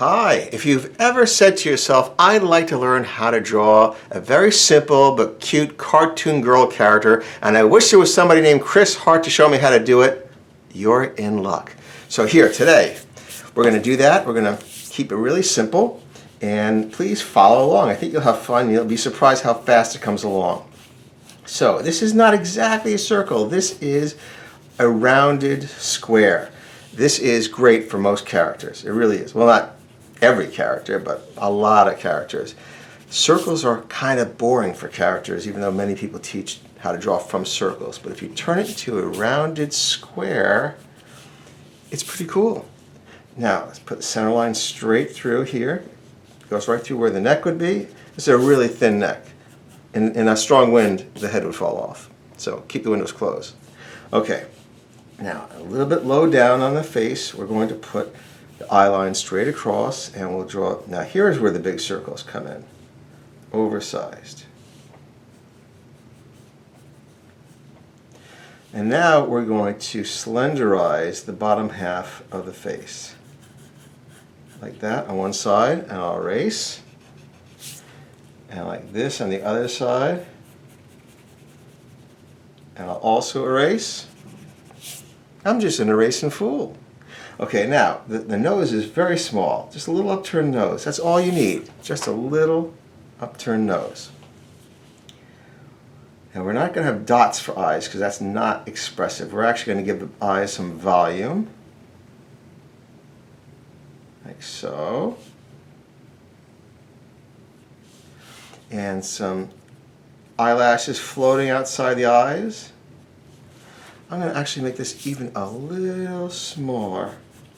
Hi, if you've ever said to yourself, I'd like to learn how to draw a very simple but cute cartoon girl character, and I wish there was somebody named Chris Hart to show me how to do it, you're in luck. So here, today, we're going to do that. We're going to keep it really simple, and please follow along. I think you'll have fun. You'll be surprised how fast it comes along. So this is not exactly a circle. This is a rounded square. This is great for most characters. It really is. Well, not every character, but a lot of characters. Circles are kind of boring for characters, even though many people teach how to draw from circles. But if you turn it into a rounded square, it's pretty cool. Now, let's put the center line straight through here. It goes right through where the neck would be. This is a really thin neck. In a strong wind, the head would fall off. So keep the windows closed. Okay. Now, a little bit low down on the face, we're going to put the eye line straight across, and we'll draw. Now, here's where the big circles come in. Oversized. And now we're going to slenderize the bottom half of the face. Like that on one side, and I'll erase. And like this on the other side. And I'll also erase. I'm just an erasing fool. Okay, now, the nose is very small. Just a little upturned nose. That's all you need. Just a little upturned nose. Now, we're not going to have dots for eyes because that's not expressive. We're actually going to give the eyes some volume. Like so. And some eyelashes floating outside the eyes. I'm going to actually make this even a little smaller,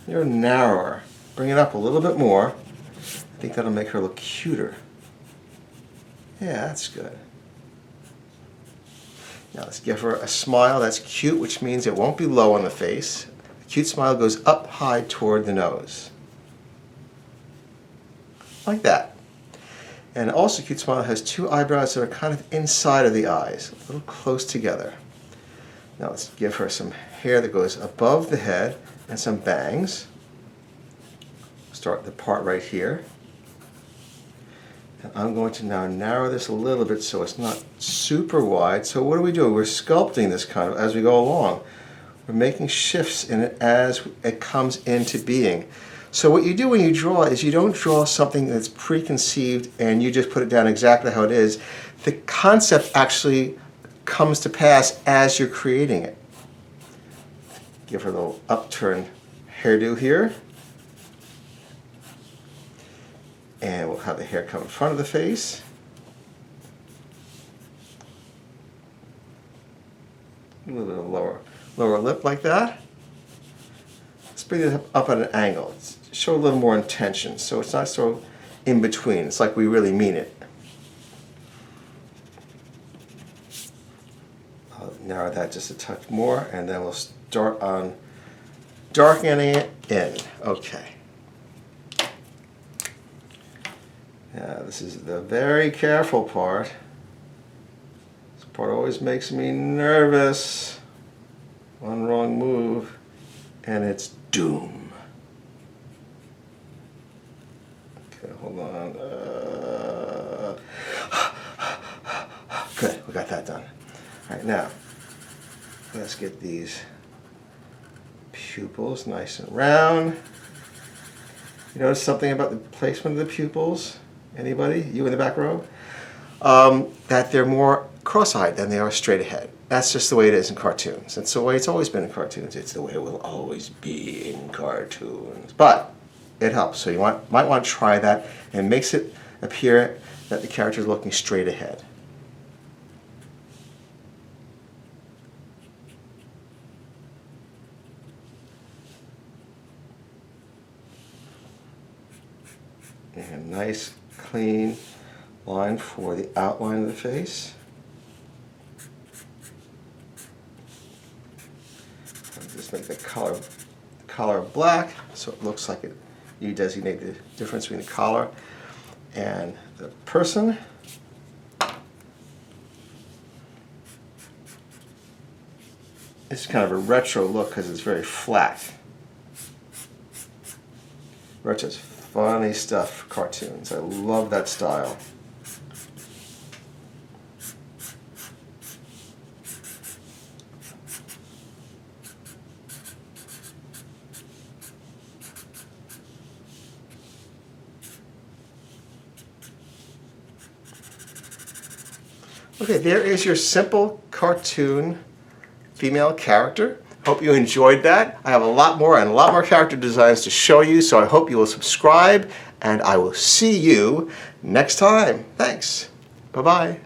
a little narrower. Bring it up a little bit more. I think that'll make her look cuter. Yeah, that's good. Now let's give her a smile that's cute, which means it won't be low on the face. A cute smile goes up high toward the nose. Like that. And also a cute smile has two eyebrows that are kind of inside of the eyes, a little close together. Now let's give her some hair that goes above the head and some bangs. Start the part right here. And I'm going to now narrow this a little bit so it's not super wide. So what do? We're sculpting this kind of as we go along. We're making shifts in it as it comes into being. So what you do when you draw is you don't draw something that's preconceived and you just put it down exactly how it is. The concept actually comes to pass as you're creating it. Give her a little upturned hairdo here. And we'll have the hair come in front of the face. A little bit of lower lip like that. Let's bring it up at an angle. Show a little more intention so it's not so in between. It's like we really mean it. I'll narrow that just a touch more, and then we'll start on darkening it in. Okay. Now this is the very careful part. This part always makes me nervous. One wrong move, and it's doom. Okay, hold on. Good, we got that done. All right, now let's get these pupils nice and round. You notice something about the placement of the pupils? Anybody? You in the back row? That they're more cross-eyed than they are straight ahead. That's just the way it is in cartoons. It's the way it's always been in cartoons. It's the way it will always be in cartoons. But it helps. So you might want to try that, and it makes it appear that the character is looking straight ahead. And nice, clean line for the outline of the face. Just make the collar black so it looks like you designate the difference between the collar and the person. It's kind of a retro look because it's very flat. Wrote such funny stuff for cartoons. I love that style. Okay, there is your simple cartoon female character. Hope you enjoyed that. I have a lot more character designs to show you, so I hope you will subscribe, and I will see you next time. Thanks. Bye-bye.